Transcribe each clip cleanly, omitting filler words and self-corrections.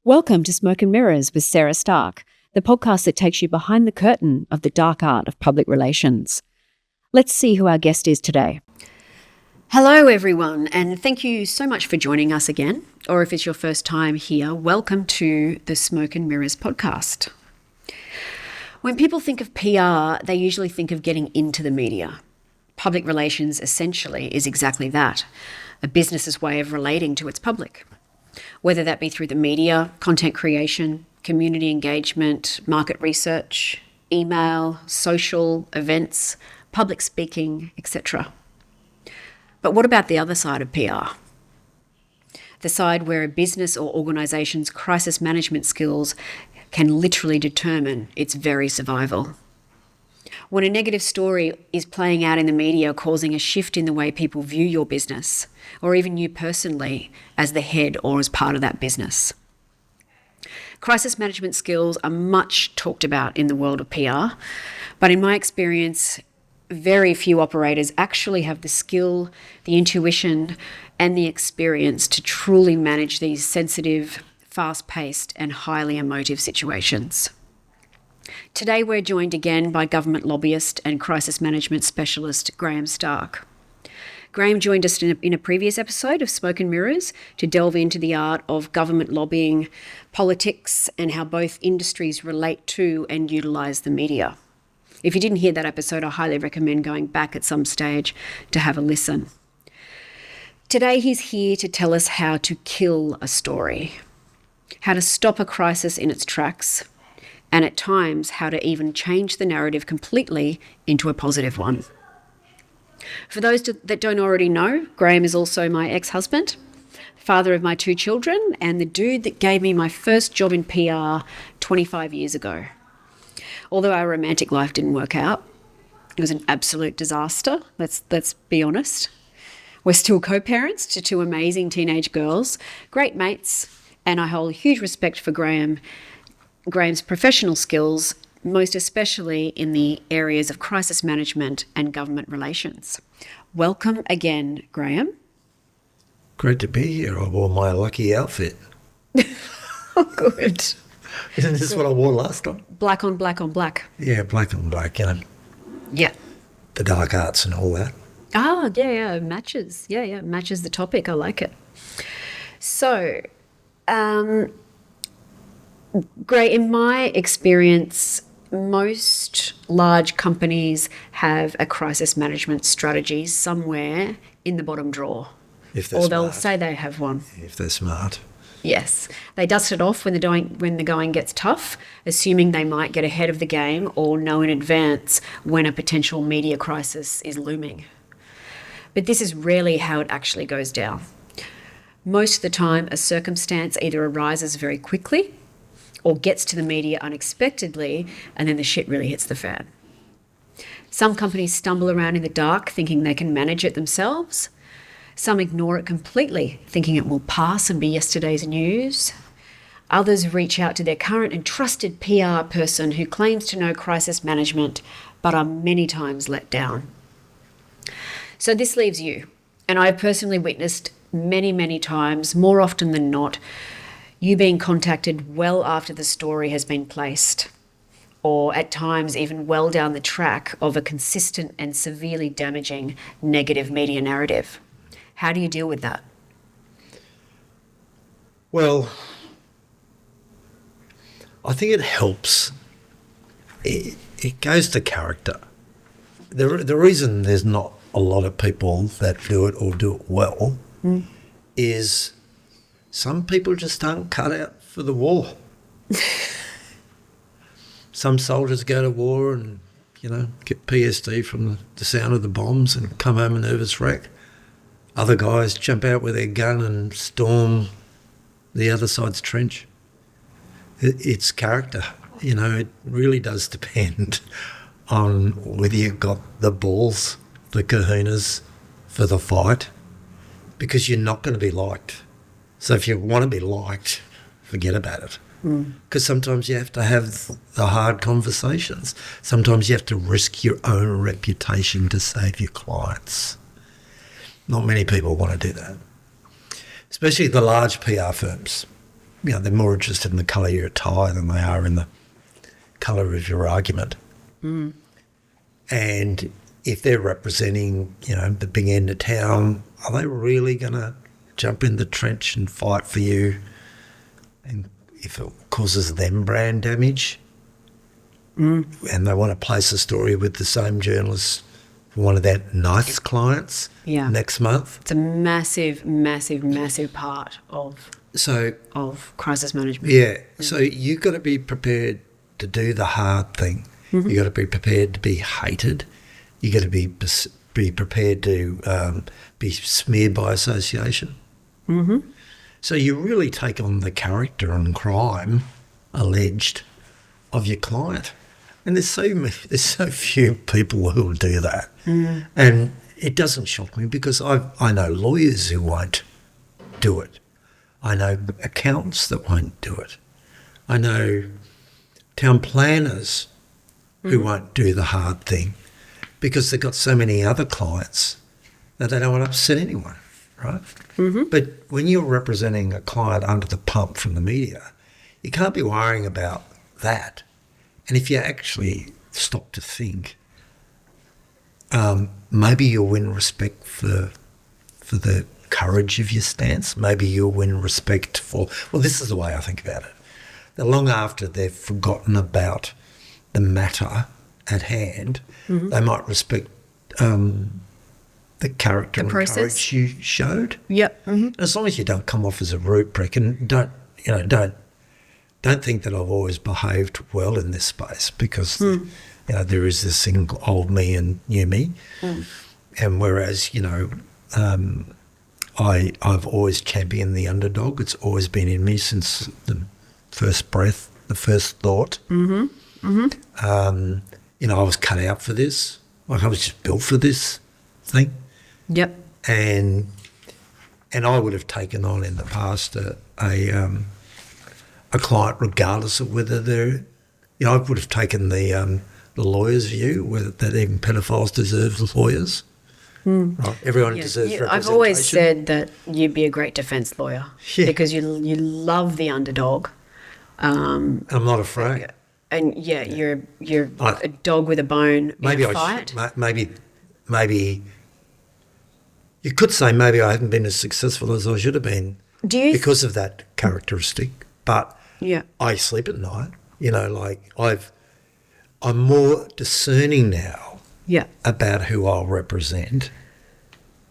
Welcome to Smoke&Mirrors with Sarah Staerk, the podcast that takes you behind the curtain of the dark art of public relations. Let's see who our guest is today. Hello, everyone, and thank you so much for joining us again. Or if it's your first time here, welcome to the Smoke&Mirrors podcast. When people think of PR, they usually think of getting into the media. Public relations essentially is exactly that, a business's way of relating to its public. Whether that be through the media, content creation, community engagement, market research, email, social, events, public speaking, etc. But what about the other side of PR? The side where a business or organisation's crisis management skills can literally determine its very survival. When a negative story is playing out in the media, causing a shift in the way people view your business, or even you personally as the head or as part of that business. Crisis management skills are much talked about in the world of PR, but in my experience, very few operators actually have the skill, the intuition, and the experience to truly manage these sensitive, fast-paced, and highly emotive situations. Today we're joined again by government lobbyist and crisis management specialist Graham Staerk. Graham joined us in a previous episode of Smoke&Mirrors to delve into the art of government lobbying, politics, and how both industries relate to and utilise the media. If you didn't hear that episode, I highly recommend going back at some stage to have a listen. Today he's here to tell us how to kill a story, how to stop a crisis in its tracks, and at times how to even change the narrative completely into a positive one. For those that don't already know, Graham is also my ex-husband, father of my two children, and the dude that gave me my first job in PR 25 years ago. Although our romantic life didn't work out, it was an absolute disaster, let's be honest. We're still co-parents to two amazing teenage girls, great mates, and I hold huge respect for Graham's professional skills, most especially in the areas of crisis management and government relations. Welcome again, Graham. Great to be here. I wore my lucky outfit. Oh, good. Isn't this what I wore last time? Black on black on black. Yeah, black on black, Yeah. the dark arts and all that. Oh, yeah, matches. Yeah, matches the topic. I like it. So, Great. In my experience, most large companies have a crisis management strategy somewhere in the bottom drawer. If they're or they'll smart. say they have one. If they're smart. Yes. They dust it off when the going gets tough, assuming they might get ahead of the game or know in advance when a potential media crisis is looming. But this is rarely how it actually goes down. Most of the time, a circumstance either arises very quickly or gets to the media unexpectedly, and then the shit really hits the fan. Some companies stumble around in the dark thinking they can manage it themselves. Some ignore it completely, thinking it will pass and be yesterday's news. Others reach out to their current and trusted PR person who claims to know crisis management, but are many times let down. So this leaves you, and I've personally witnessed many, many times, more often than not, you being contacted well after the story has been placed, or at times even well down the track of a consistent and severely damaging negative media narrative. How do you deal with that? Well, I think it helps. It goes to character. The reason there's not a lot of people that do it or do it well is some people just aren't cut out for the war. Some soldiers go to war and, get PSD from the sound of the bombs and come home a nervous wreck. Other guys jump out with their gun and storm the other side's trench. It's character. It really does depend on whether you've got the balls, the kahunas for the fight, because you're not going to be liked. So if you want to be liked, forget about it. Because sometimes you have to have the hard conversations. Sometimes you have to risk your own reputation to save your clients. Not many people want to do that, especially the large PR firms. they're more interested in the colour of your tie than they are in the colour of your argument. And if they're representing, the big end of town, are they really going to jump in the trench and fight for you? And if it causes them brand damage, and they want to place a story with the same journalist for one of their nice clients next month. It's a massive, massive, massive part of crisis management. Yeah. So you've got to be prepared to do the hard thing. You've got to be prepared to be hated. You've got to be prepared to be smeared by association. So you really take on the character and crime alleged of your client. And there's so few people who will do that. And it doesn't shock me because I know lawyers who won't do it. I know accountants that won't do it. I know town planners who won't do the hard thing because they've got so many other clients that they don't want to upset anyone, right? But when you're representing a client under the pump from the media, you can't be worrying about that. And if you actually stop to think, maybe you'll win respect for the courage of your stance. Maybe you'll win respect for, well, this is the way I think about it. That long after they've forgotten about the matter at hand, they might respect the character and courage you showed. Yep. As long as you don't come off as a rude prick and don't think that I've always behaved well in this space because there is this thing old me and new me, and whereas I've always championed the underdog. It's always been in me since the first breath, the first thought. I was cut out for this. Like I was just built for this thing. Yep. And I would have taken on in the past a client regardless of whether they're, I would have taken the lawyer's view, whether that even pedophiles deserve lawyers. Right? Everyone deserves representation. I've always said that you'd be a great defence lawyer because you love the underdog. I'm not afraid. And you're a dog with a bone in a fight. Maybe you could say maybe I haven't been as successful as I should have been because of that characteristic. But I sleep at night. I'm more discerning now about who I'll represent.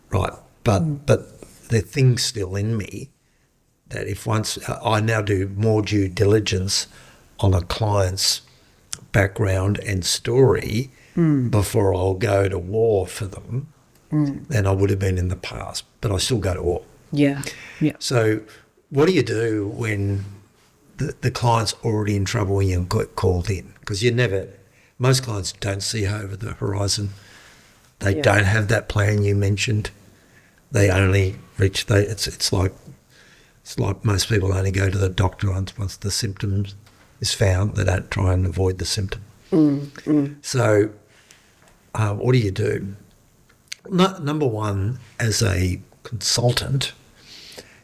Right, but there are things still in me that if once I now do more due diligence on a client's background and story before I'll go to war for them than I would have been in the past. But I still go to war. Yeah. So what do you do when the client's already in trouble when you get called in? Because most clients don't see over the horizon. They don't have that plan you mentioned. They only reach, it's like most people only go to the doctor once the symptoms is found. They don't try and avoid the symptom. So what do you do? Number one, as a consultant,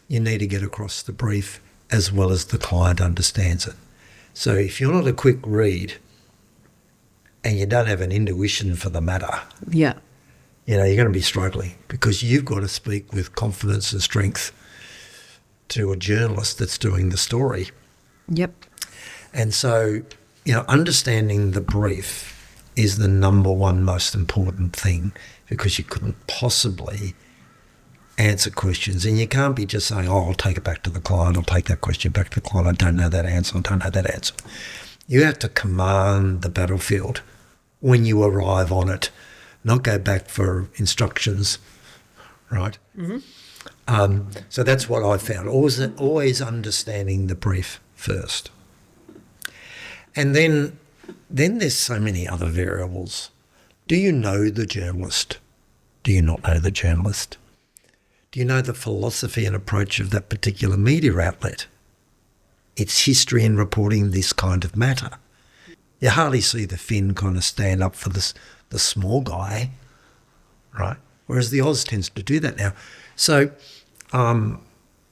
you need to get across the brief as well as the client understands it. So if you're not a quick read and you don't have an intuition for the matter, you're going to be struggling because you've got to speak with confidence and strength to a journalist that's doing the story. Yep. And so, understanding the brief is the number one most important thing because you couldn't possibly answer questions. And you can't be just saying, I'll take it back to the client, I'll take that question back to the client, I don't know that answer. You have to command the battlefield when you arrive on it, not go back for instructions, right? So that's what I found, always understanding the brief first. And then there's so many other variables. Do you know the journalist? Do you not know the journalist? Do you know the philosophy and approach of that particular media outlet? Its history in reporting this kind of matter. You hardly see the Fin kind of stand up for the small guy, right? Whereas the Oz tends to do that now. So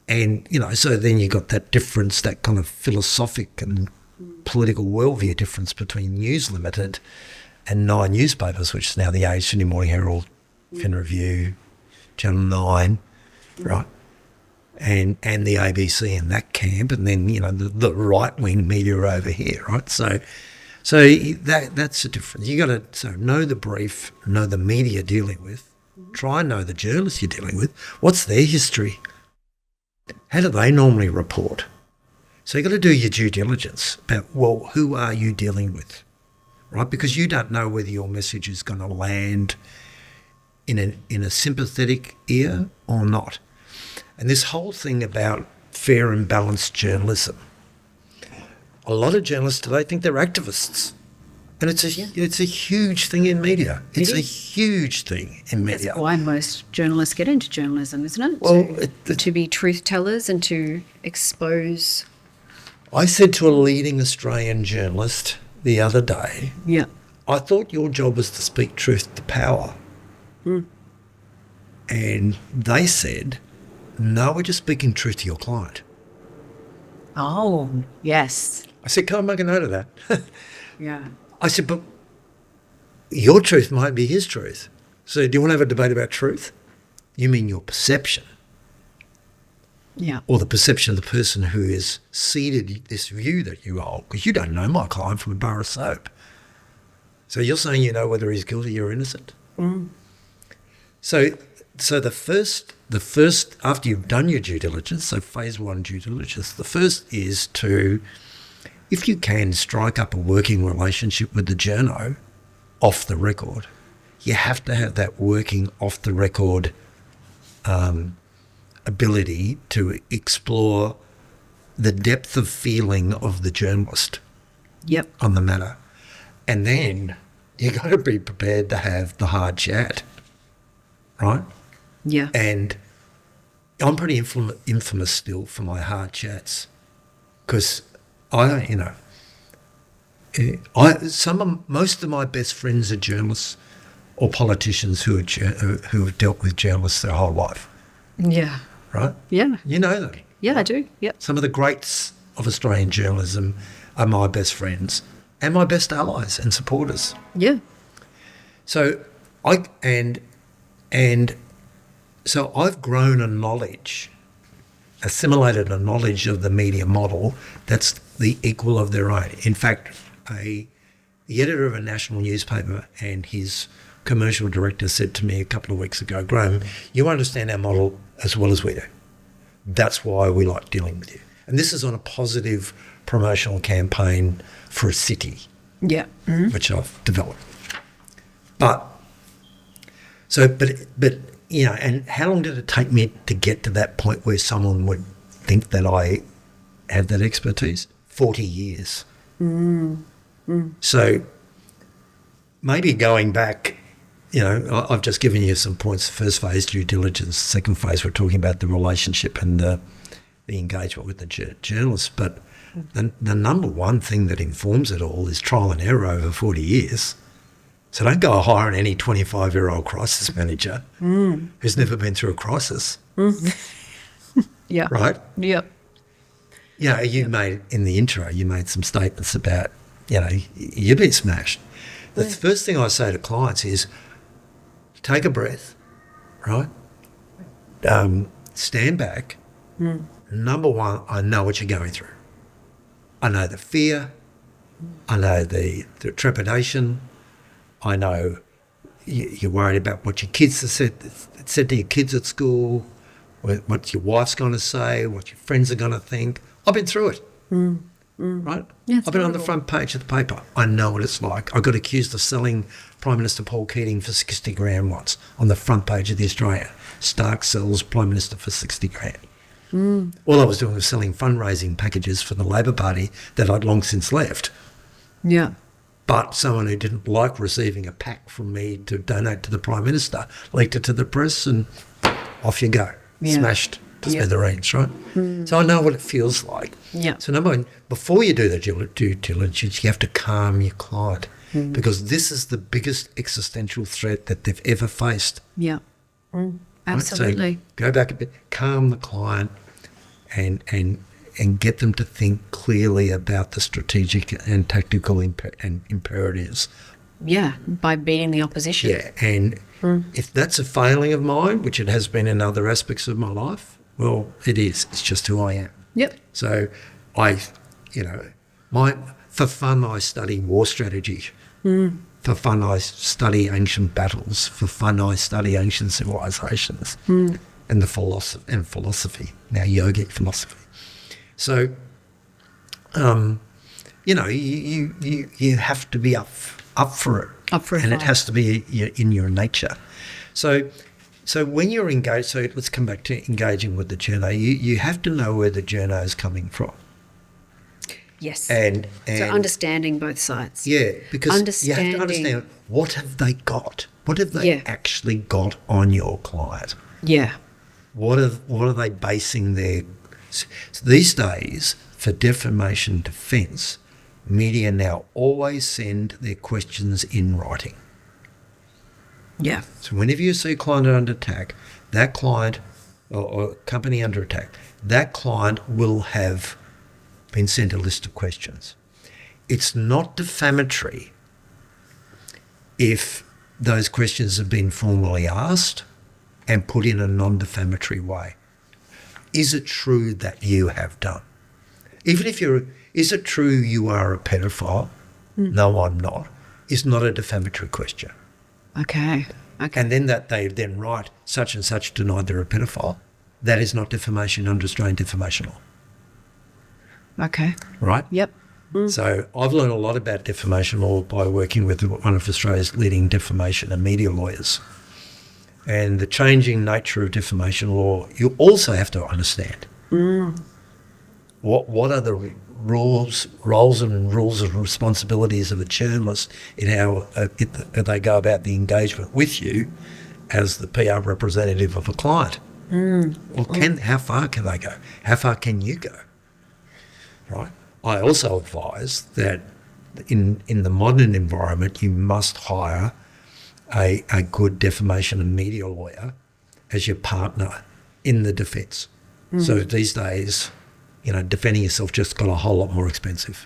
And, so then you got that difference, that kind of philosophic and political worldview difference between News Limited and 9 newspapers, which is now The Age, Sydney Morning Herald, Fin Review, Channel 9, right? And the ABC in that camp, and then, the right-wing media over here, right? So that's the difference. You got to know the brief, know the media you're dealing with, try and know the journalists you're dealing with. What's their history? How do they normally report? So you've got to do your due diligence about, well, who are you dealing with, right? Because you don't know whether your message is going to land in a sympathetic ear or not. And this whole thing about fair and balanced journalism, a lot of journalists today think they're activists. And it's a huge thing in media. It's a huge thing in media. That's why most journalists get into journalism, isn't it? Well, to be truth tellers and to expose. I said to a leading Australian journalist the other day, I thought your job was to speak truth to power. And they said, no, we're just speaking truth to your client. Oh, yes. I said, can I make a note of that? Yeah. I said, but your truth might be his truth. So do you want to have a debate about truth? You mean your perception? Yeah. Or the perception of the person who has seeded this view that you hold, because you don't know my client from a bar of soap. So you're saying you know whether he's guilty or innocent. So the first, after you've done your due diligence, so phase 1 due diligence, the first is to, if you can, strike up a working relationship with the journo off the record. You have to have that working off the record ability to explore the depth of feeling of the journalist on the matter. And then you got to be prepared to have the hard chat, right? Yeah. And I'm pretty infamous still for my hard chats, because most of my best friends are journalists or politicians who have dealt with journalists their whole life. Yeah. Right? Yeah. You know them. Yeah, right? I do. Yep. Some of the greats of Australian journalism are my best friends and my best allies and supporters. Yeah. So so I've grown a knowledge, assimilated a knowledge of the media model that's the equal of their own. In fact, the editor of a national newspaper and his commercial director said to me a couple of weeks ago, Graham, you understand our model as well as we do. That's why we like dealing with you. And this is on a positive promotional campaign for a city, which I've developed. But and how long did it take me to get to that point where someone would think that I had that expertise? 40 years. So maybe going back, I've just given you some points. First phase, due diligence. Second phase, we're talking about the relationship and the engagement with the journalist. But the number one thing that informs it all is trial and error over 40 years. So don't go hiring any 25-year-old crisis manager who's never been through a crisis. Yeah. Right? Yep. You made, in the intro, you made some statements about, you've been smashed. The first thing I say to clients is, take a breath, right? Stand back. Number one, I know what you're going through. I know the fear. I know the trepidation. I know you're worried about what your kids have said to your kids at school, what your wife's going to say, what your friends are going to think. I've been through it, right? Yeah, I've been on the front page of the paper. I know what it's like. I got accused of selling Prime Minister Paul Keating for 60 grand once on the front page of the Australian. Staerk sells Prime Minister for 60 grand. All I was doing was selling fundraising packages for the Labor Party that I'd long since left. Yeah. But someone who didn't like receiving a pack from me to donate to the Prime Minister leaked it to the press and off you go. Smashed to smithereens, right? So I know what it feels like. Yeah. So number one, before you do the due diligence, you have to calm your client because this is the biggest existential threat that they've ever faced. Yeah. Right? Absolutely. So go back a bit, calm the client, and get them to think clearly about the strategic and tactical and imperatives. Yeah, by beating the opposition. Yeah, and if that's a failing of mine, which it has been in other aspects of my life, well, it is. It's just who I am. Yep. So for fun, I study war strategy. For fun, I study ancient battles. For fun, I study ancient civilizations and philosophy. Now, yogic philosophy. So, you have to be up for it. Up for it. And it has to be in your nature. So when you're engaged, so let's come back to engaging with the journo. You have to know where the journo is coming from. Yes. And so understanding both sides. Yeah, because you have to understand, what have they got? What have they actually got on your client? Yeah. What are they basing their... So these days, for defamation defence, media now always send their questions in writing. Yeah. So whenever you see a client under attack, that client or company under attack, that client will have been sent a list of questions. It's not defamatory if those questions have been formally asked and put in a non-defamatory way. Is it true that you have done? Even if is it true you are a pedophile? No, I'm not. Is not a defamatory question. Okay. And then that they then write such and such denied they're a pedophile. That is not defamation under Australian defamation law. Okay. Right? Yep. So I've learned a lot about defamation law by working with one of Australia's leading defamation and media lawyers. And the changing nature of defamation law, you also have to understand. What are the roles and responsibilities of a journalist in how they go about the engagement with you as the PR representative of a client? Well, how far can they go? How far can you go? Right. I also advise that in the modern environment, you must hire a good defamation and media lawyer as your partner in the defence. So these days, defending yourself just got a whole lot more expensive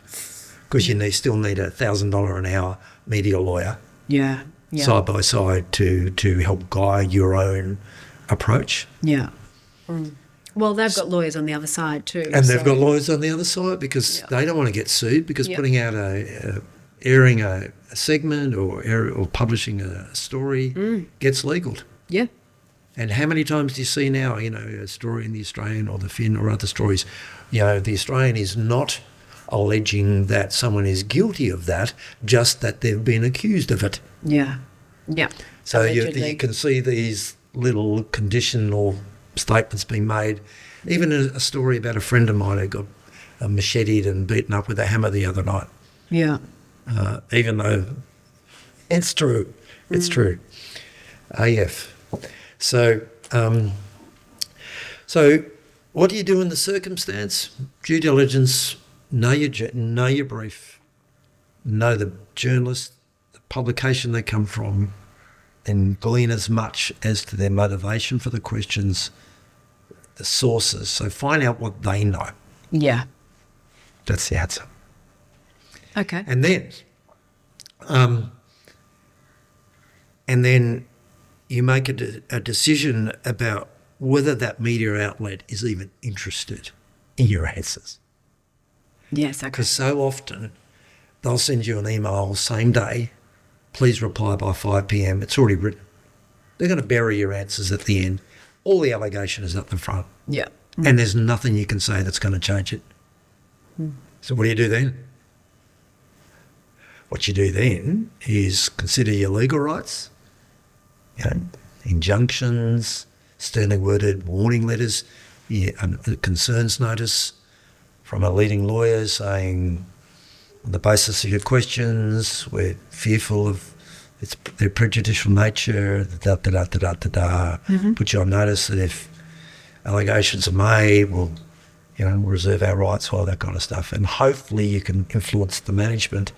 because you still need $1,000 an hour media lawyer side by side to help guide your own approach. Yeah. Well, they've got lawyers on the other side too. And they've got lawyers on the other side because they don't want to get sued because putting out airing a segment or publishing a story gets legal. Yeah. And how many times do you see now, a story in the Australian or the Fin or other stories, the Australian is not alleging that someone is guilty of that, just that they've been accused of it. Yeah. Yeah. So you can see these little conditional statements being made. Even a story about a friend of mine who got macheted and beaten up with a hammer the other night. Yeah. Even though it's true. It's true. AF. So what do you do in the circumstance? Due diligence, know your brief, know the journalist, the publication they come from, and glean as much as to their motivation for the questions, the sources. So find out what they know. Yeah. That's the answer. Okay. And then you make a decision about whether that media outlet is even interested in your answers. Yes, okay. Because so often they'll send you an email same day, please reply by 5 p.m. It's already written. They're going to bury your answers at the end. All the allegation is up the front. Yeah. And there's nothing you can say that's going to change it. So what do you do then? What you do then is consider your legal rights, injunctions, sternly worded warning letters, a concerns notice from a leading lawyer saying, on the basis of your questions, we're fearful of their prejudicial nature, put you on notice that if allegations are made, we'll reserve our rights, all that kind of stuff. And hopefully you can influence the management.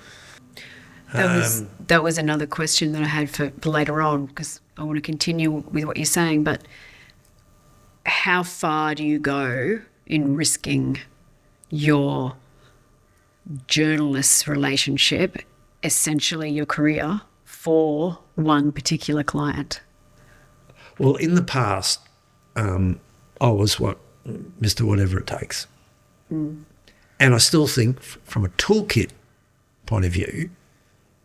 That was another question that I had for later on, because I want to continue with what you're saying, but how far do you go in risking your journalist relationship, essentially your career, for one particular client? Well, in the past, I was Mr. Whatever It Takes. And I still think from a toolkit point of view,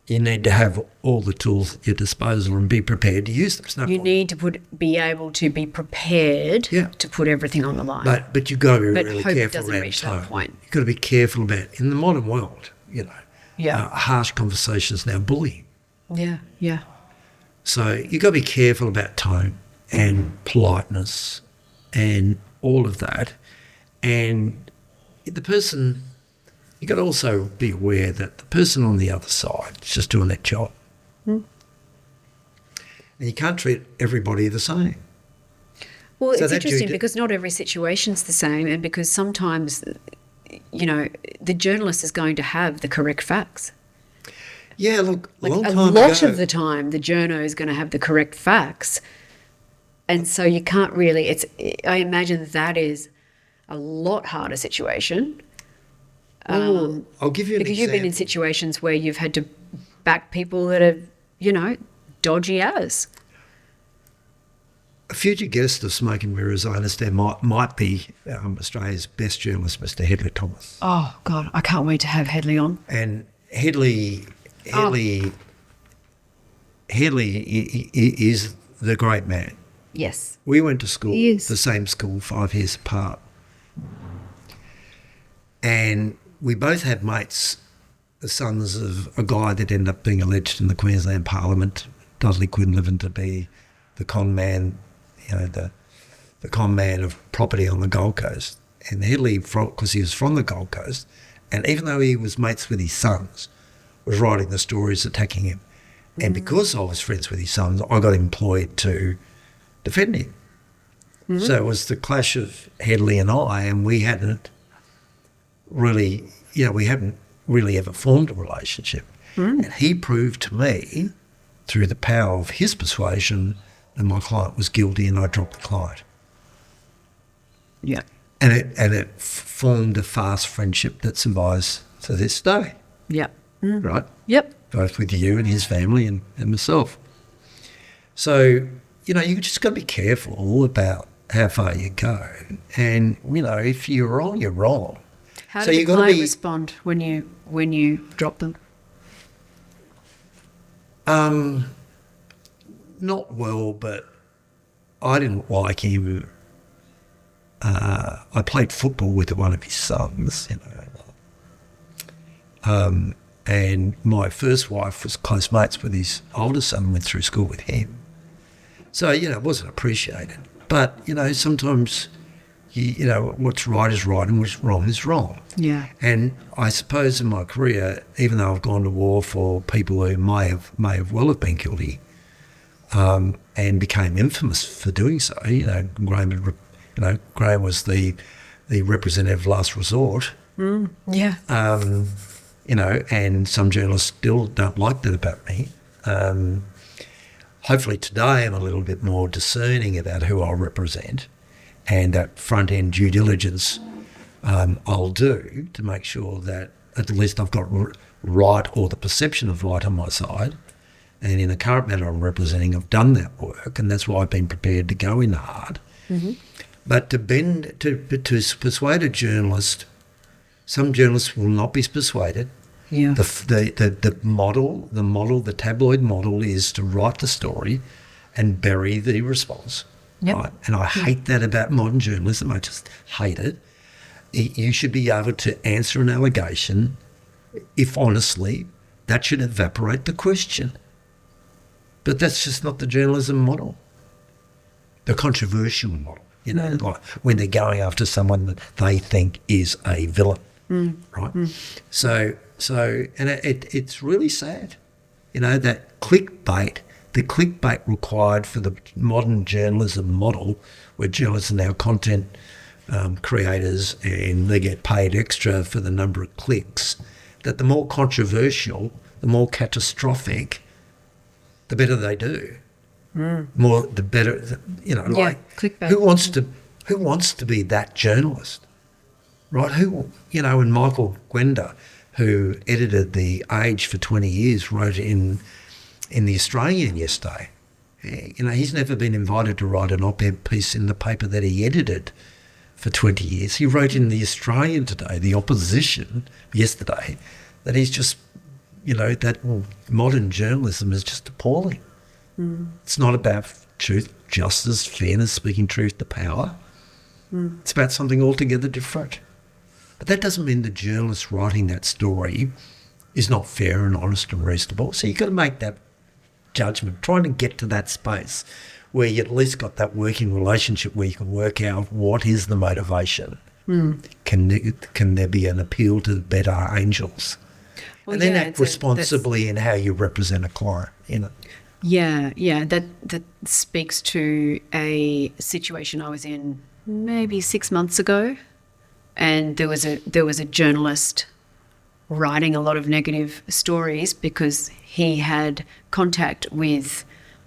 you need to have all the tools at your disposal and be prepared to use them. You need to be able to be prepared to put everything on the line. But you've got to be But really hope it careful doesn't around reach tone. that point. You've got to be careful about, in the modern world, harsh conversations now bullying. Yeah. So you've got to be careful about tone and politeness and all of that. And the person, you've got to also be aware that the person on the other side is just doing their job. And you can't treat everybody the same. Well, it's interesting because not every situation's the same, and because sometimes, the journalist is going to have the correct facts. Yeah, look, Like a long a time lot ago, of the time, the journo is going to have the correct facts, and so you can't really. I imagine that is a lot harder situation. Well, I'll give you an because example. you've been in situations where you've had to back people that are, dodgy as. A future guest of Smoke&Mirrors, I understand, might be Australia's best journalist, Mr. Hedley Thomas. Oh God, I can't wait to have Hedley on. And Hedley is the great man. Yes. We went to school, He is. the same school, 5 years apart. And we both had mates, the sons of a guy that ended up being elected in the Queensland Parliament, Dudley Quinlivan, to be the con man, the con man of property on the Gold Coast. And Hedley, because he was from the Gold Coast, and even though he was mates with his sons, was writing the stories attacking him. And because I was friends with his sons, I got employed to defend him. So it was the clash of Hedley and I, and we hadn't really ever formed a relationship. And he proved to me, through the power of his persuasion, that my client was guilty, and I dropped the client. Yeah. And it formed a fast friendship that survives to this day. Yep. Right? Yep. Both with you and his family and myself. So, you just got to be careful about how far you go. And, if you're wrong, you're wrong. How So did you the gotta client be- respond when you dropped them? Not well, but I didn't like him. I played football with one of his sons, and my first wife was close mates with his older son and went through school with him. So, it wasn't appreciated. But, sometimes, what's right is right and what's wrong is wrong. Yeah. And I suppose in my career, even though I've gone to war for people who may have been guilty, and became infamous for doing so, Graham was the representative of last resort. Yeah. And some journalists still don't like that about me. Hopefully today I'm a little bit more discerning about who I represent, and that front-end due diligence I'll do to make sure that at least I've got right, or the perception of right, on my side. And in the current matter I'm representing, I've done that work, and that's why I've been prepared to go in hard. But to persuade a journalist, some journalists will not be persuaded. Yeah. The tabloid model is to write the story and bury the response. Yep. Right? And I hate that about modern journalism. I just hate it. You should be able to answer an allegation if honestly, that should evaporate the question. But that's just not the journalism model. The controversial model, like when they're going after someone that they think is a villain, right? So it's really sad, that clickbait, the clickbait required for the modern journalism model, where journalists are now content creators and they get paid extra for the number of clicks, that the more controversial, the more catastrophic, the better they do. The better, clickbait. Who wants to be that journalist? right? Who, and Michael Gwenda, who edited The Age for 20 years, wrote in The Australian yesterday. He's never been invited to write an op-ed piece in the paper that he edited for 20 years. He wrote in The Australian today, the opposition, yesterday, that he's just, that modern journalism is just appalling. It's not about truth, justice, fairness, speaking truth to power. It's about something altogether different. But that doesn't mean the journalist writing that story is not fair and honest and reasonable. So you've got to make that judgment, trying to get to that space where you at least got that working relationship where you can work out what is the motivation. Can there be an appeal to the better angels? Well, and then act responsibly in how you represent a client. Yeah, that speaks to a situation I was in maybe 6 months ago, and there was a journalist writing a lot of negative stories because he had contact with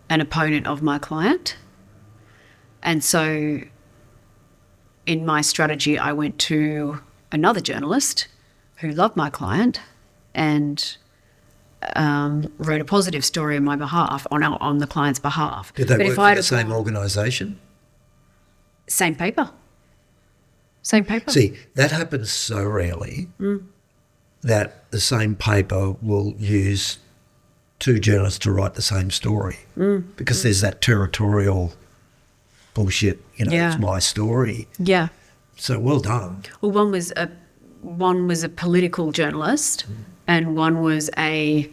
an opponent of my client. And so in my strategy, I went to another journalist who loved my client and wrote a positive story on my behalf, on the client's behalf. Did they work for the same organisation? Same paper. Same paper. See, that happens so rarely that the same paper will use two journalists to write the same story because there's that territorial bullshit, it's my story. Yeah. So well done. Well, one was a political journalist and one was the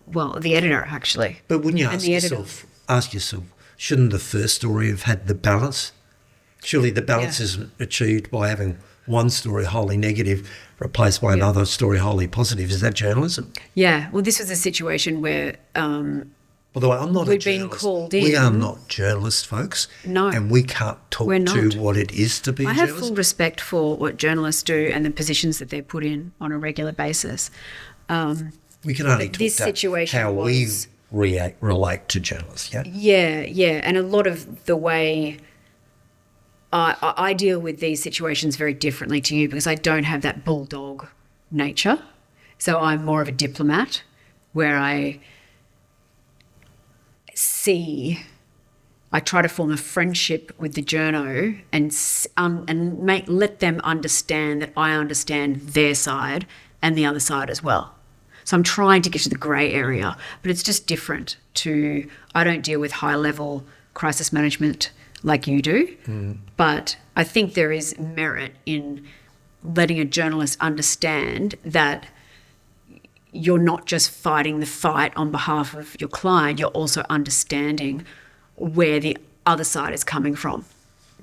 editor, actually. But wouldn't you ask yourself, shouldn't the first story have had the balance? Surely the balance isn't achieved by having one story wholly negative replaced by another story wholly positive. Is that journalism? Yeah. Well, this was a situation where by the way, I'm not a journalist. We've been called in. We are not journalists, folks. No. And we can't talk to what it is to be a journalist. I have full respect for what journalists do and the positions that they're put in on a regular basis. We can only talk about how we relate to journalists, yeah? Yeah. And a lot of the way I deal with these situations very differently to you because I don't have that bulldog nature. So I'm more of a diplomat where I try to form a friendship with the journo and let them understand that I understand their side and the other side as well. So I'm trying to get to the grey area, but it's just different I don't deal with high-level crisis management like you do, but I think there is merit in letting a journalist understand that you're not just fighting the fight on behalf of your client, you're also understanding where the other side is coming from.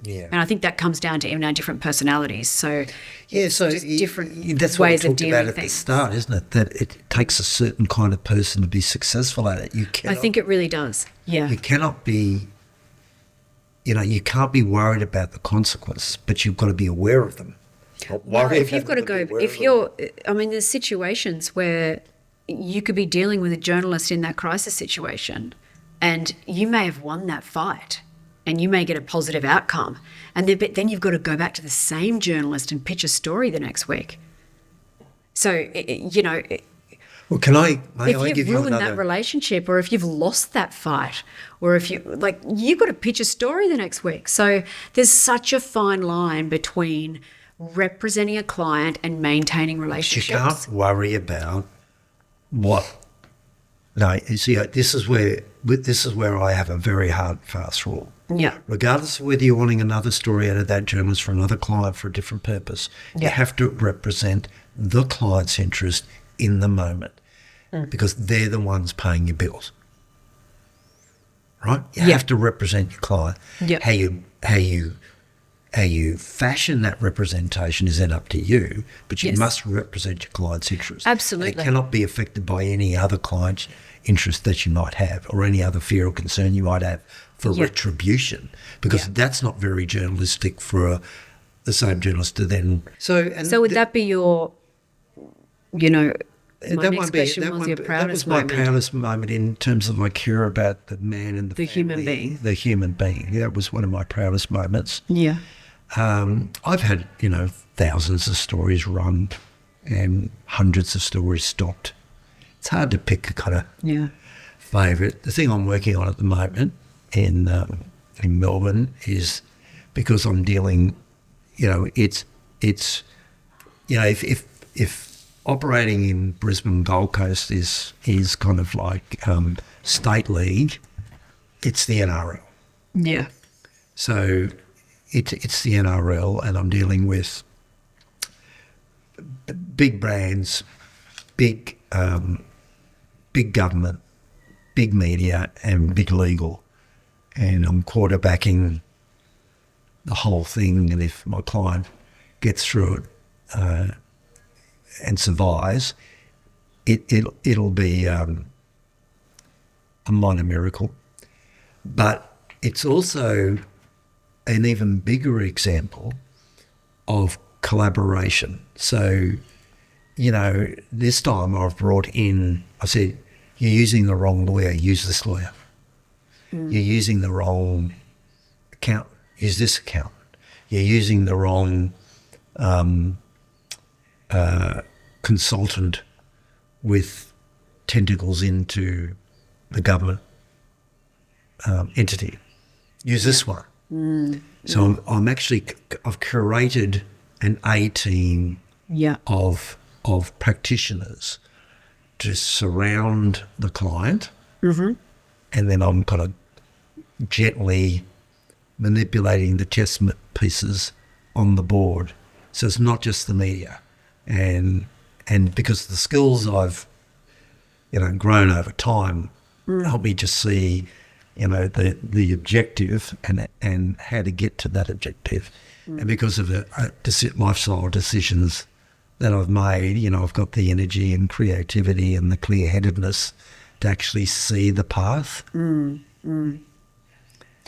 Yeah. And I think that comes down to even our different personalities. So different that's ways what of dealing about with at things. The start, isn't it? That it takes a certain kind of person to be successful at it. I think it really does. Yeah. You cannot be, you can't be worried about the consequences, but you've got to be aware of them. There's situations where you could be dealing with a journalist in that crisis situation and you may have won that fight and you may get a positive outcome. But then you've got to go back to the same journalist and pitch a story the next week. So, well, if you've ruined that relationship or if you've lost that fight or if you've got to pitch a story the next week. So there's such a fine line between representing a client and maintaining relationships. You can't worry about what. No, you see, this is where I have a very hard, fast rule. Yeah. Regardless of whether you're wanting another story out of that journalist for another client for a different purpose, you have to represent the client's interest in the moment because they're the ones paying your bills. Right? You have to represent your client. Yep. How you fashion that representation is then up to you, but you must represent your client's interest. Absolutely. And it cannot be affected by any other client's interest that you might have or any other fear or concern you might have for retribution, because that's not very journalistic for the same journalist to then... So would that be your, my next question was your proudest moment? That was my proudest moment in terms of my care about the man and the family, human being. The human being. That was one of my proudest moments. Yeah. I've had, thousands of stories run and hundreds of stories stopped. It's hard to pick a kind of favourite. The thing I'm working on at the moment in Melbourne is because I'm dealing, if operating in Brisbane Gold Coast is kind of like state league, it's the NRL. Yeah. So it's the NRL, and I'm dealing with big brands, big government, big media, and big legal, and I'm quarterbacking the whole thing. And if my client gets through it and survives, it'll be a minor miracle. But it's also an even bigger example of collaboration. So, this time I've brought in, I said, you're using the wrong lawyer, use this lawyer. You're using the wrong accountant, use this accountant. You're using the wrong consultant with tentacles into the government entity. Use this one. So I've curated an A team of practitioners to surround the client, and then I'm kind of gently manipulating the chess pieces on the board. So it's not just the media, and because the skills I've grown over time help me just see the objective and how to get to that objective. And because of the lifestyle decisions that I've made, I've got the energy and creativity and the clear-headedness to actually see the path and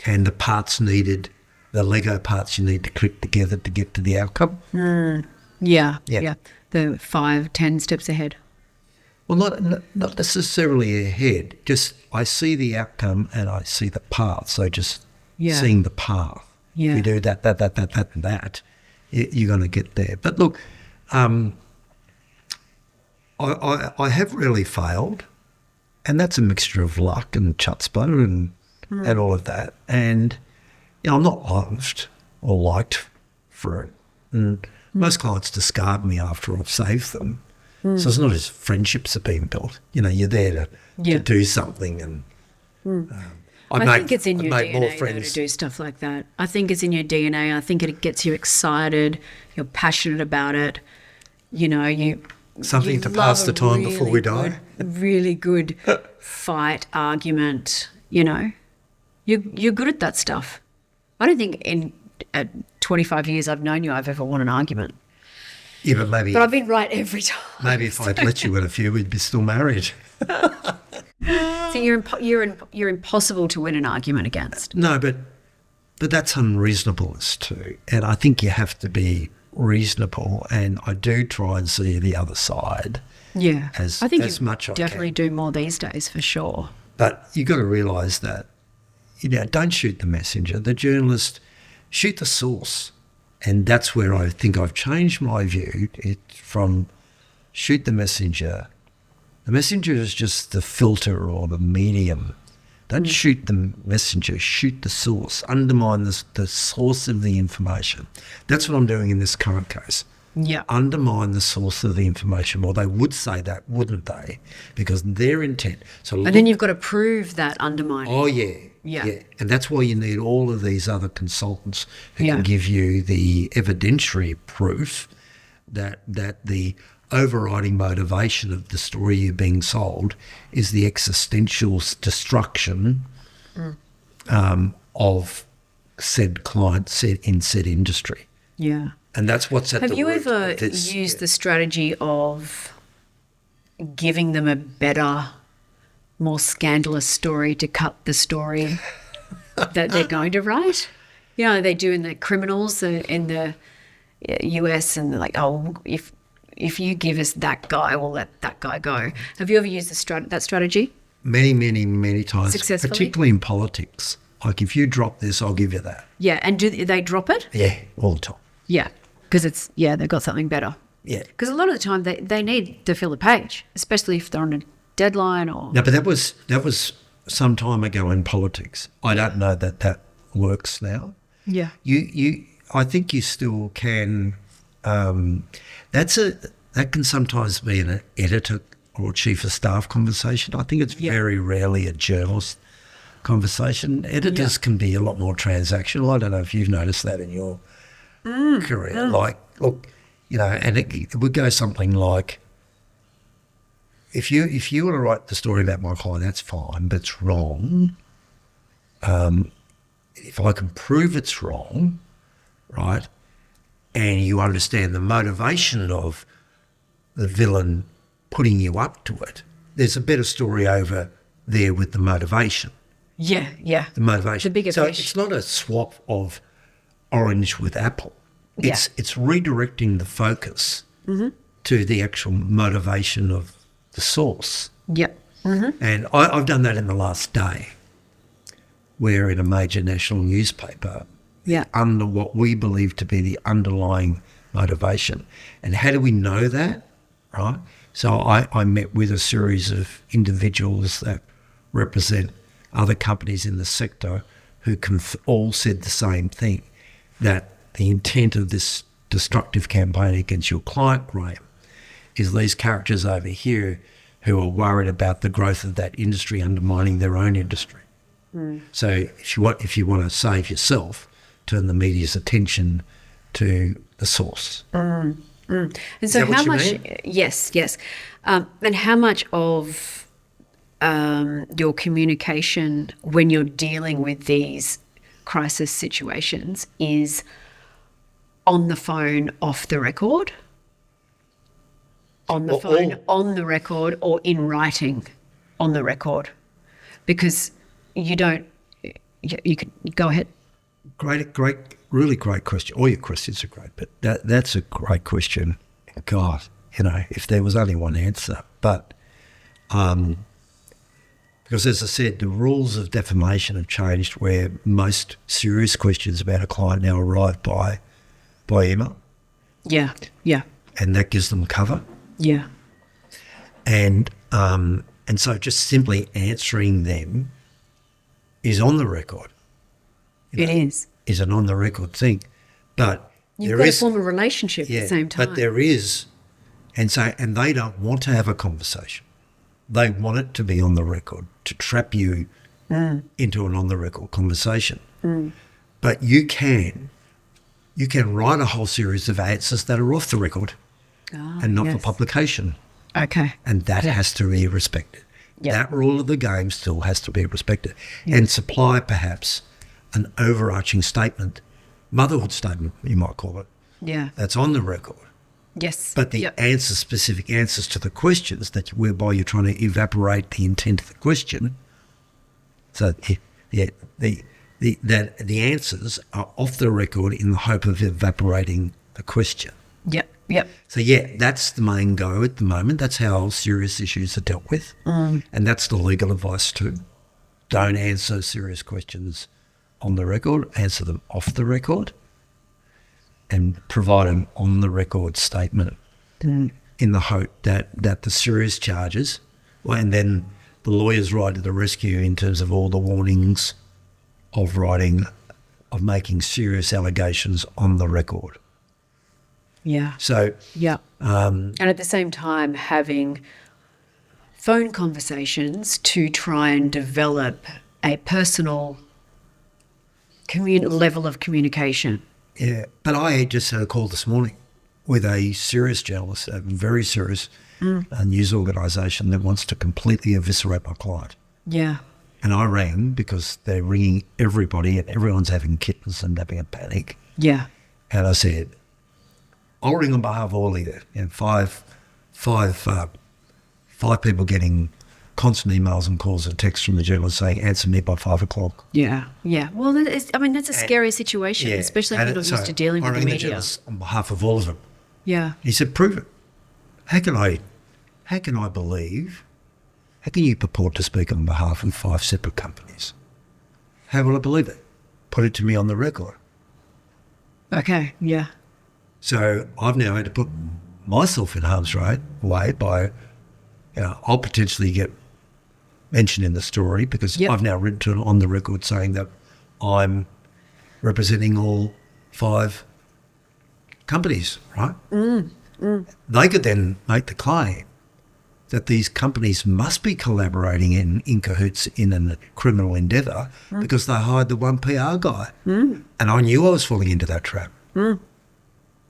the parts needed, the Lego parts you need to click together to get to the outcome. Yeah. The 5-10 steps ahead. Well, not necessarily ahead. Just I see the outcome and I see the path. So just seeing the path. Yeah. If you do that, and that, you're going to get there. But look, I have really failed, and that's a mixture of luck and chutzpah and all of that. And I'm not loved or liked for it. And most clients discard me after I've saved them. So it's not as friendships have been built. You're there to do something. And I think it's in your DNA though, to do stuff like that. I think it's in your DNA. I think it gets you excited. You're passionate about it. Something to pass the time before we die. Really good fight, argument. You're good at that stuff. I don't think in 25 years I've known you I've ever won an argument. Yeah, but maybe. But I've been right every time. Maybe if I'd let you win a few, we'd be still married. So you're impossible to win an argument against. No, but that's unreasonableness too, and I think you have to be reasonable. And I do try and see the other side. Yeah, as I think as you much I definitely can. do more these days for sure. But you got to realise that don't shoot the messenger. The journalist, shoot the source. And that's where I think I've changed my view from shoot the messenger. The messenger is just the filter or the medium. Don't shoot the messenger, shoot the source. Undermine the source of the information. That's what I'm doing in this current case. Yeah. Undermine the source of the information. Well, they would say that, wouldn't they? Because their intent. And then you've got to prove that undermining. Oh, yeah. Yeah. And that's why you need all of these other consultants who can give you the evidentiary proof that the overriding motivation of the story you're being sold is the existential destruction of said client in said industry. Yeah. And that's what's at the root. Have you ever used the strategy of giving them a better, more scandalous story to cut the story that they're going to write? They do in the criminals in the US, and they're like, oh, if you give us that guy, we'll let that guy go. Have you ever used that strategy? Many, many, many times. Successfully? Particularly in politics. Like, if you drop this, I'll give you that. Yeah, and do they drop it? Yeah, all the time. Yeah, because they've got something better. Yeah. Because a lot of the time they need to fill a page, especially if they're on a deadline or... No, but that was some time ago in politics. I don't know that works now. Yeah. I think you still can. That can sometimes be an editor or chief of staff conversation. I think it's very rarely a journalist conversation. Editors can be a lot more transactional. I don't know if you've noticed that in your career. Like, look, and it would go something like, if you want to write the story about my client, that's fine, but it's wrong. If I can prove it's wrong, right, and you understand the motivation of the villain putting you up to it, there's a better story over there with the motivation. Yeah. The motivation. The bigger so fish. It's not a swap of orange with apple. It's redirecting the focus to the actual motivation of the source. Yep. Mm-hmm. And I've done that in the last day, where in a major national newspaper, under what we believe to be the underlying motivation. And how do we know that, right? So I met with a series of individuals that represent other companies in the sector who all said the same thing, that the intent of this destructive campaign against your client, Graham, is these characters over here who are worried about the growth of that industry undermining their own industry. So if you want to save yourself, turn the media's attention to the source. And so how much? Yes. And how much of your communication when you're dealing with these crisis situations is on the phone, off the record? On the phone, on the record, or in writing on the record? Because you don't, you can go ahead. Great, really great question. All your questions are great, but that's a great question. God, if there was only one answer. But because as I said, the rules of defamation have changed, where most serious questions about a client now arrive by email. Yeah. And that gives them cover. Yeah. And so just simply answering them is on the record. It is. Is an on the record thing. But you've got to form a relationship at the same time. But there is, and they don't want to have a conversation. They want it to be on the record, to trap you into an on the record conversation. But you can write a whole series of answers that are off the record and not for publication. Okay. And that has to be respected. Yep. That rule of the game still has to be respected. Yep. And supply perhaps an overarching statement, motherhood statement, you might call it. Yeah. That's on the record. Yes. But the specific answers to the questions whereby you're trying to evaporate the intent of the question. So the answers are off the record in the hope of evaporating the question. Yep. So that's the main go at the moment. That's how serious issues are dealt with. And that's the legal advice too. Don't answer serious questions on the record, answer them off the record, and provide an on the record statement in the hope that the serious charges, and then the lawyers ride to the rescue in terms of all the warnings of making serious allegations on the record. Yeah. So and at the same time having phone conversations to try and develop a personal level of communication. Yeah, but I just had a call this morning with a serious journalist, a very serious news organisation that wants to completely eviscerate my client. Yeah. And I rang because they're ringing everybody and everyone's having kittens and having a panic. Yeah. And I said, I'll ring on behalf of all of you. And five people getting constant emails and calls and texts from the journalist saying, answer me by 5 o'clock. Yeah. Well, that's a scary situation, especially if you're not used to dealing with the media. I rang the journalist on behalf of all of them. Yeah. He said, prove it. How can you purport to speak on behalf of 5 separate companies? How will I believe it? Put it to me on the record. Okay, yeah. So I've now had to put myself in harm's way by, I'll potentially get mentioned in the story because I've now written on the record saying that I'm representing all 5 companies, right? They could then make the claim that these companies must be collaborating in cahoots in a criminal endeavour because they hired the one PR guy. And I knew I was falling into that trap. And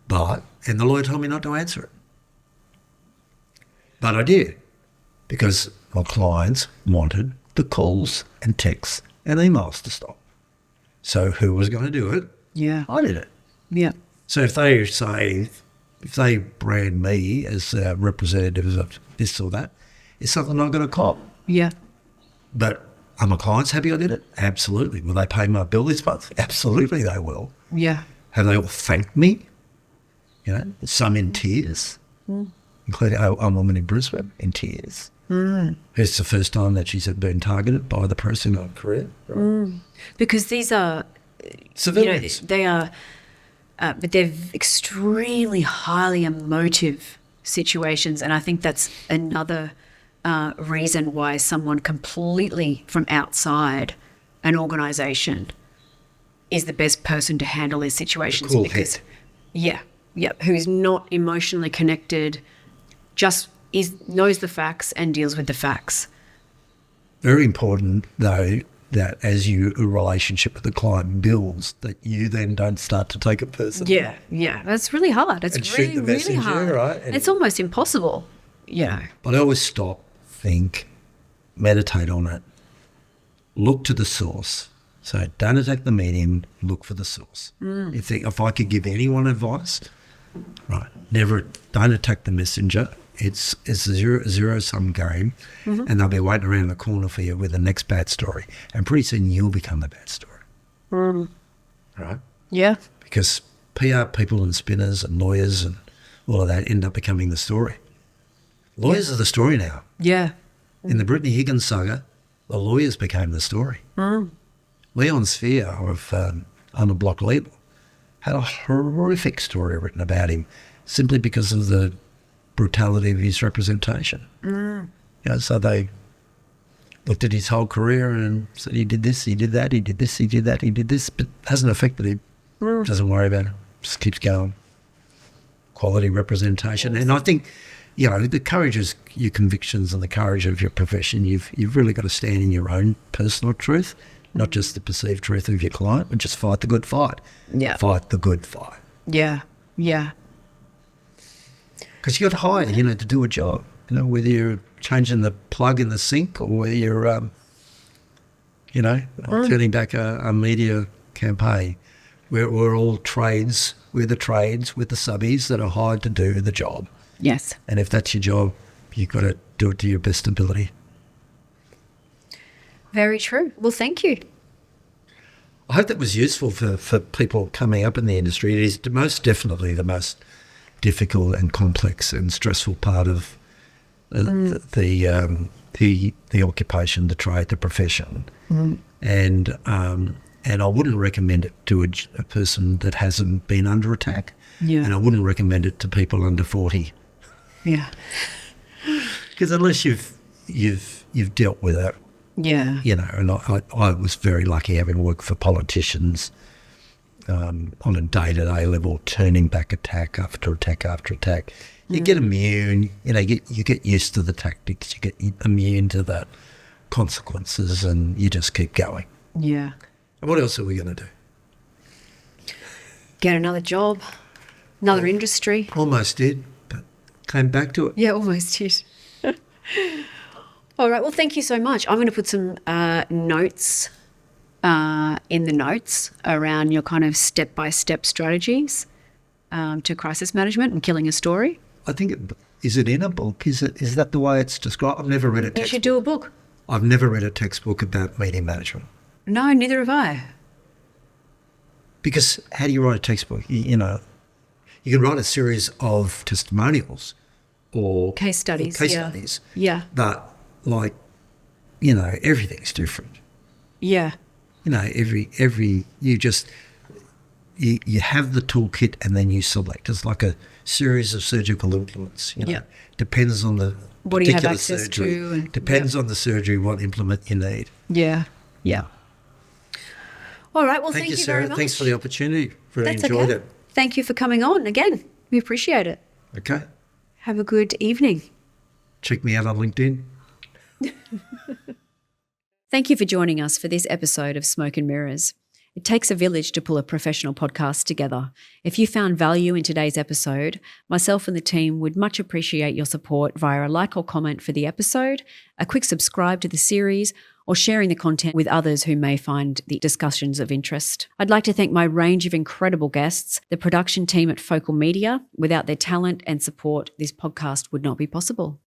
the lawyer told me not to answer it. But I did because my clients wanted the calls and texts and emails to stop. So who was going to do it? Yeah. I did it. Yeah. So if they brand me as representatives of this or that, it's something I'm going to cop. Yeah. But are my clients happy I did it? Absolutely. Will they pay my bill this month? Absolutely they will. Yeah. Have they all thanked me? Some in tears, including a woman in Brisbane in tears. It's the first time that she's been targeted by the press in her career. Right? Because these are civilians. They are, but they're extremely highly emotive situations, and I think that's another reason why someone completely from outside an organisation is the best person to handle these situations. Cool because, head. Who's not emotionally connected, just knows the facts and deals with the facts. Very important, though, that as your relationship with the client builds, that you then don't start to take it personally. Yeah. That's really hard. It's really, really hard. Right? It's almost impossible, But I always stop, think, meditate on it, look to the source. So don't attack the medium, look for the source. If I could give anyone advice, right, don't attack the messenger. It's a zero-sum game, and they'll be waiting around the corner for you with the next bad story. And pretty soon you'll become the bad story. Right? Yeah. Because PR people and spinners and lawyers and all of that end up becoming the story. Lawyers are the story now. Yeah. In the Brittany Higgins saga, the lawyers became the story. Leon Sphere of Under Block Label had a horrific story written about him simply because of the brutality of his representation. So they looked at his whole career and said he did this, he did that, he did this, he did that, he did this, but hasn't affected him. Doesn't worry about it, just keeps going. Quality representation. And I think, the courage is your convictions and the courage of your profession. You've really got to stand in your own personal truth, not just the perceived truth of your client, but just fight the good fight. Yeah. Fight the good fight. Yeah. Because you got to hire, to do a job. Whether you're changing the plug in the sink or whether you're, turning back a media campaign. We're all trades. We're the trades with the subbies that are hired to do the job. Yes. And if that's your job, you've got to do it to your best ability. Very true. Well, thank you. I hope that was useful for people coming up in the industry. It is most definitely the most difficult and complex and stressful part of the occupation, the trade, the profession. And I wouldn't recommend it to a person that hasn't been under attack. Yeah. And I wouldn't recommend it to people under 40. Yeah. Because unless you've dealt with it. Yeah. And I was very lucky having worked for politicians on a day-to-day level, turning back attack after attack after attack. You get immune, you get used to the tactics, you get immune to the consequences, and you just keep going. Yeah. And what else are we going to do? Get another job, another industry. Almost did, but came back to it. Yeah, almost did. All right. Well, thank you so much. I'm going to put some notes in the notes around your kind of step-by-step strategies to crisis management and killing a story. I think is it in a book? Is that the way it's described? I've never read a textbook. You should do a book. I've never read a textbook about media management. No, neither have I. Because how do you write a textbook? You can write a series of testimonials or case studies. Studies. Yeah. But everything's different. Yeah. you have the toolkit and then you select. It's like a series of surgical implements. Depends on the what do you have particular access surgery. to? And, Depends on the surgery what implement you need. Yeah. All right. Well, thank you Sarah. very much. Thanks for the opportunity. Really That's enjoyed okay. it. Thank you for coming on again. We appreciate it. Okay. Have a good evening. Check me out on LinkedIn. Thank you for joining us for this episode of Smoke and Mirrors. It takes a village to pull a professional podcast together. If you found value in today's episode, myself and the team would much appreciate your support via a like or comment for the episode, a quick subscribe to the series, or sharing the content with others who may find the discussions of interest. I'd like to thank my range of incredible guests, the production team at Focal Media. Without their talent and support, this podcast would not be possible.